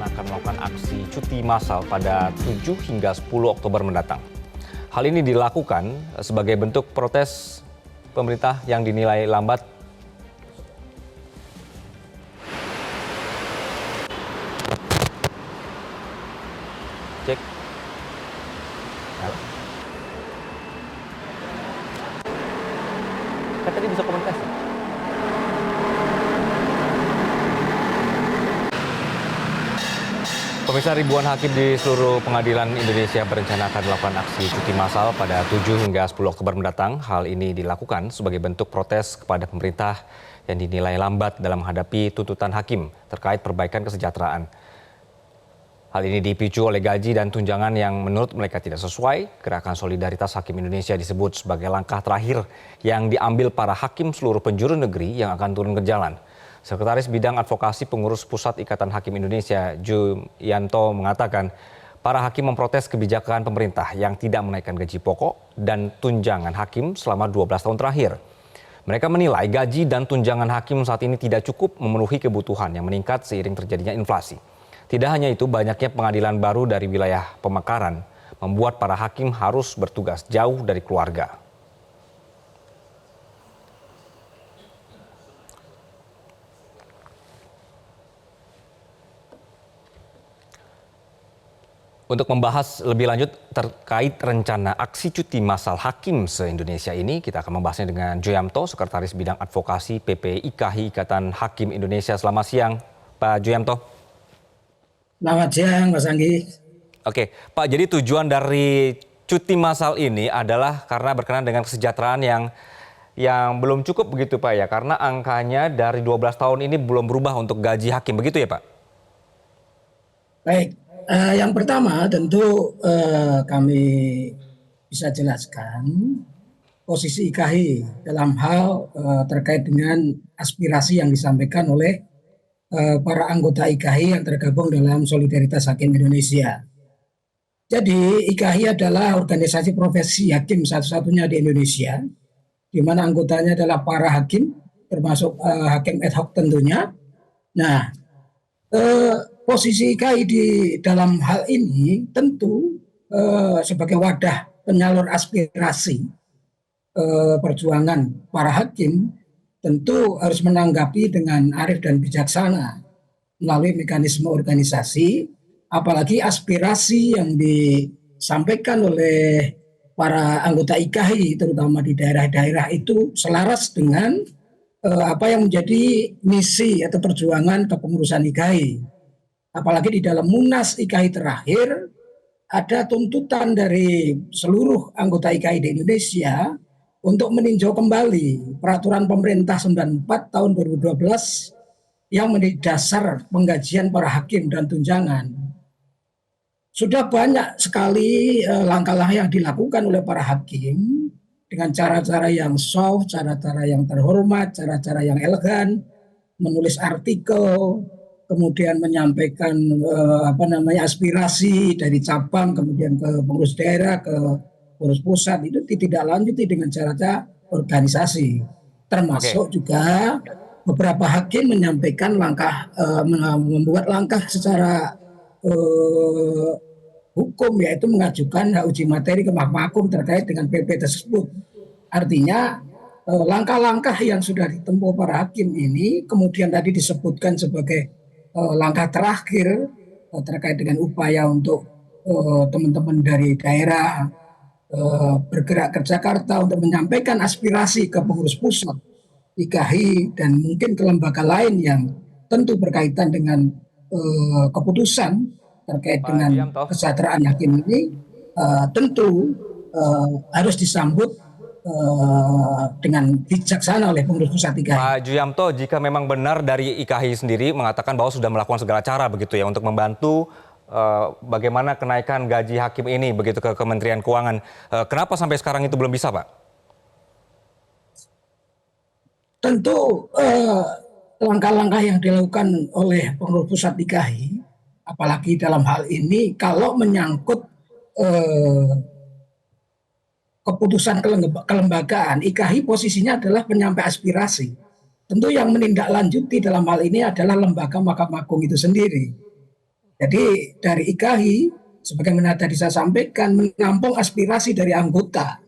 akan melakukan aksi cuti massal pada 7 hingga 10 Oktober mendatang. Hal ini dilakukan sebagai bentuk protes pemerintah yang dinilai lambat cek. Kan tadi bisa komunikasi. Pemirsa, ribuan hakim di seluruh pengadilan Indonesia berencana akan melakukan aksi cuti massal pada 7 hingga 10 Oktober mendatang. Hal ini dilakukan sebagai bentuk protes kepada pemerintah yang dinilai lambat dalam menghadapi tuntutan hakim terkait perbaikan kesejahteraan. Hal ini dipicu oleh gaji dan tunjangan yang menurut mereka tidak sesuai. Gerakan Solidaritas Hakim Indonesia disebut sebagai langkah terakhir yang diambil para hakim seluruh penjuru negeri yang akan turun ke jalan. Sekretaris Bidang Advokasi Pengurus Pusat Ikatan Hakim Indonesia, Juyanto, mengatakan para hakim memprotes kebijakan pemerintah yang tidak menaikkan gaji pokok dan tunjangan hakim selama 12 tahun terakhir. Mereka menilai gaji dan tunjangan hakim saat ini tidak cukup memenuhi kebutuhan yang meningkat seiring terjadinya inflasi. Tidak hanya itu, banyaknya pengadilan baru dari wilayah pemekaran membuat para hakim harus bertugas jauh dari keluarga. Untuk membahas lebih lanjut terkait rencana aksi cuti massal hakim se-Indonesia ini, kita akan membahasnya dengan Juyanto, Sekretaris Bidang Advokasi PPIKHI Ikatan Hakim Indonesia. Selamat siang, Pak Juyanto. Selamat siang, Mas Anggi. Oke, Pak, jadi tujuan dari cuti massal ini adalah karena berkenaan dengan kesejahteraan yang belum cukup begitu, Pak, ya? Karena angkanya dari 12 tahun ini belum berubah untuk gaji hakim, begitu ya, Pak? Baik, yang pertama tentu kami bisa jelaskan posisi IKHI dalam hal terkait dengan aspirasi yang disampaikan oleh para anggota IKHI yang tergabung dalam Solidaritas Hakim Indonesia. Jadi IKHI adalah organisasi profesi hakim satu-satunya di Indonesia, di mana anggotanya adalah para hakim, termasuk hakim ad hoc tentunya. Nah, posisi IKHI di dalam hal ini tentu sebagai wadah penyalur aspirasi perjuangan para hakim tentu harus menanggapi dengan arif dan bijaksana melalui mekanisme organisasi, apalagi aspirasi yang disampaikan oleh para anggota IKHI terutama di daerah-daerah itu selaras dengan apa yang menjadi misi atau perjuangan kepengurusan IKHI. Apalagi di dalam Munas IKHI terakhir ada tuntutan dari seluruh anggota IKHI di Indonesia untuk meninjau kembali peraturan pemerintah 94 tahun 2012 yang menjadi dasar penggajian para hakim dan tunjangan. Sudah banyak sekali langkah-langkah yang dilakukan oleh para hakim dengan cara-cara yang soft, cara-cara yang terhormat, cara-cara yang elegan, menulis artikel, kemudian menyampaikan aspirasi dari cabang, kemudian ke pengurus daerah, ke pengurus pusat, itu tidak lanjuti dengan cara-cara organisasi. Termasuk juga beberapa hakim menyampaikan langkah, membuat langkah secara hukum, yaitu mengajukan hak uji materi ke Mahkamah Agung terkait dengan PP tersebut. Artinya langkah-langkah yang sudah ditempuh para hakim ini kemudian tadi disebutkan sebagai langkah terakhir terkait dengan upaya untuk teman-teman dari daerah bergerak ke Jakarta untuk menyampaikan aspirasi ke pengurus pusat IKHI dan mungkin ke lembaga lain yang tentu berkaitan dengan keputusan terkait dengan kesejahteraan hakim ini tentu harus disambut dengan bijaksana oleh pengurus pusat IKHI. Pak Juyanto, jika memang benar dari IKHI sendiri mengatakan bahwa sudah melakukan segala cara begitu ya untuk membantu bagaimana kenaikan gaji hakim ini begitu ke Kementerian Keuangan, kenapa sampai sekarang itu belum bisa, Pak? Tentu langkah-langkah yang dilakukan oleh pengurus pusat IKHI, apalagi dalam hal ini kalau menyangkut keputusan kelembagaan, IKHI posisinya adalah penyampai aspirasi. Tentu yang menindaklanjuti dalam hal ini adalah lembaga Mahkamah Agung itu sendiri. Jadi dari IKAI, sebagaimana tadi saya sampaikan, menampung aspirasi dari anggota,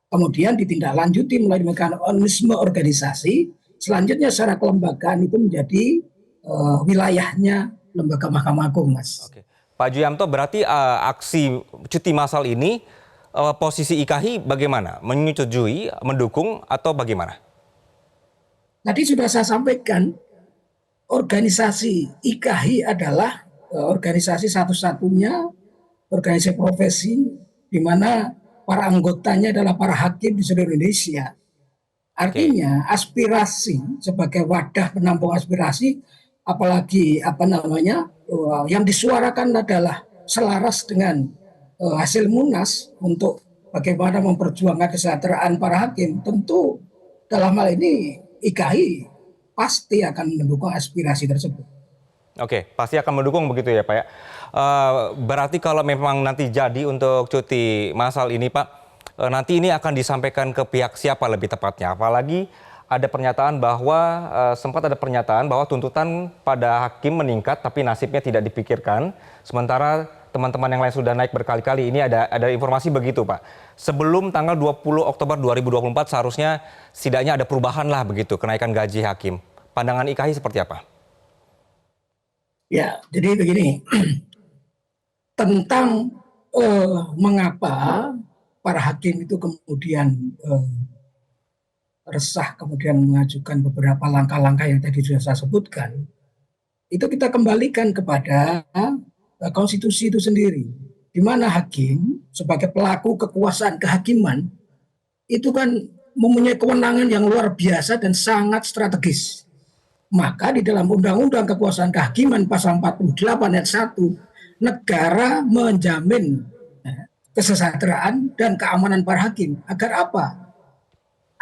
kemudian ditindaklanjuti melalui mekanisme organisasi, selanjutnya secara kelembagaan itu menjadi wilayahnya lembaga Mahkamah Agung, Mas. Oke. Pak Juyamto, berarti aksi cuti massal ini posisi IKAI bagaimana? Menyetujui, mendukung, atau bagaimana? Tadi sudah saya sampaikan, organisasi IKAI adalah organisasi satu-satunya organisasi profesi di mana para anggotanya adalah para hakim di seluruh Indonesia. Oke. Artinya aspirasi sebagai wadah penampung aspirasi, apalagi yang disuarakan adalah selaras dengan hasil Munas untuk bagaimana memperjuangkan kesejahteraan para hakim. Tentu dalam hal ini IKAI pasti akan mendukung aspirasi tersebut. Oke, pasti akan mendukung begitu ya Pak ya. Berarti kalau memang nanti jadi untuk cuti massal ini Pak, nanti ini akan disampaikan ke pihak siapa lebih tepatnya? Apalagi ada pernyataan bahwa sempat ada pernyataan bahwa tuntutan pada hakim meningkat tapi nasibnya tidak dipikirkan. Sementara teman-teman yang lain sudah naik berkali-kali. Ini ada informasi begitu Pak. Sebelum tanggal 20 Oktober 2024 seharusnya setidaknya ada perubahan lah begitu kenaikan gaji hakim. Pandangan IKAI seperti apa? Ya, jadi begini, tentang mengapa para hakim itu kemudian resah, kemudian mengajukan beberapa langkah-langkah yang tadi sudah saya sebutkan, itu kita kembalikan kepada konstitusi itu sendiri, di mana hakim sebagai pelaku kekuasaan kehakiman itu kan mempunyai kewenangan yang luar biasa dan sangat strategis. Maka di dalam Undang-Undang Kekuasaan Kehakiman pasal 48 ayat 1, negara menjamin kesejahteraan dan keamanan para hakim. Agar apa?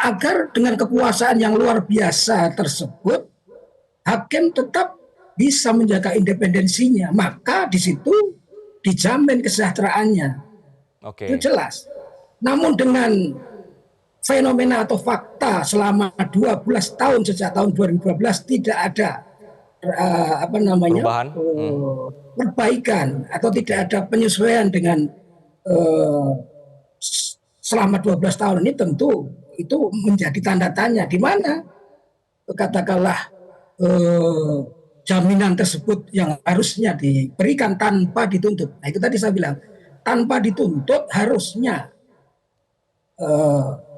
Agar dengan kekuasaan yang luar biasa tersebut, hakim tetap bisa menjaga independensinya. Maka di situ dijamin kesejahteraannya. Oke. Itu jelas. Namun dengan fenomena atau fakta selama 12 tahun sejak tahun 2012 tidak ada Perubahan. perbaikan atau tidak ada penyesuaian dengan selama 12 tahun ini, tentu itu menjadi tanda tanya di mana katakanlah jaminan tersebut yang harusnya diberikan tanpa dituntut. Nah itu tadi saya bilang, tanpa dituntut harusnya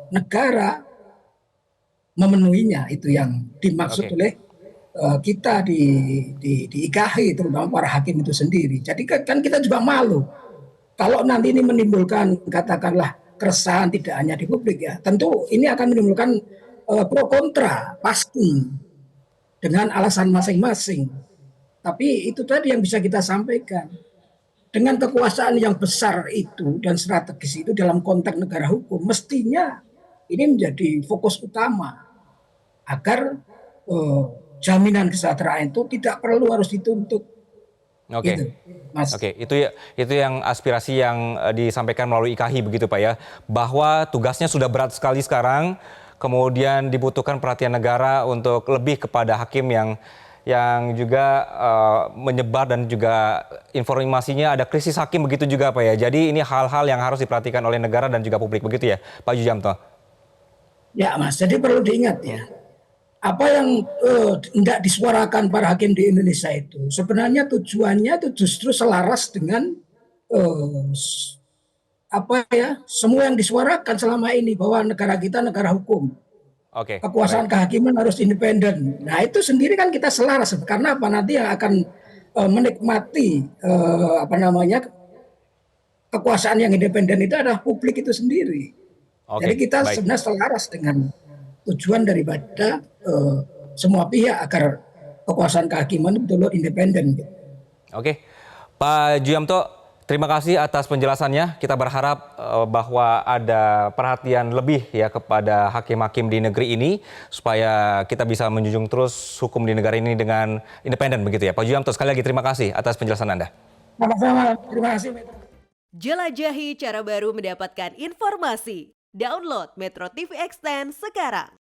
negara memenuhinya. Itu yang dimaksud oleh kita di IKAI, terutama para hakim itu sendiri. Jadi kan kita juga malu kalau nanti ini menimbulkan katakanlah keresahan tidak hanya di publik ya. Tentu ini akan menimbulkan pro kontra pasti dengan alasan masing-masing. Tapi itu tadi yang bisa kita sampaikan. Dengan kekuasaan yang besar itu dan strategis itu dalam konteks negara hukum, mestinya ini menjadi fokus utama agar jaminan kesejahteraan itu tidak perlu harus dituntut. Oke. Gitu, Mas. Oke, itu yang aspirasi yang disampaikan melalui IKAI begitu Pak ya, bahwa tugasnya sudah berat sekali sekarang, kemudian dibutuhkan perhatian negara untuk lebih kepada hakim yang juga menyebar dan juga informasinya ada krisis hakim begitu juga Pak ya. Jadi ini hal-hal yang harus diperhatikan oleh negara dan juga publik begitu ya Pak Juyamto. Ya Mas, jadi perlu diingat ya, apa yang tidak disuarakan para hakim di Indonesia itu sebenarnya tujuannya itu justru selaras dengan semua yang disuarakan selama ini, bahwa negara kita negara hukum. Oke, Kekuasaan baik. kehakiman harus independen. Nah itu sendiri kan kita selaras, karena apa, nanti yang akan menikmati kekuasaan yang independen itu adalah publik itu sendiri. Jadi Oke, kita baik. sebenarnya selaras dengan tujuan daripada semua pihak agar kekuasaan kehakiman itu betul-betul independen. Oke, Pak Juyamto, terima kasih atas penjelasannya. Kita berharap bahwa ada perhatian lebih ya kepada hakim-hakim di negeri ini supaya kita bisa menjunjung terus hukum di negara ini dengan independen begitu ya. Pak Juyamto, sekali lagi terima kasih atas penjelasan Anda. Sama-sama, terima kasih. Jelajahi cara baru mendapatkan informasi. Download Metro TV Extend sekarang.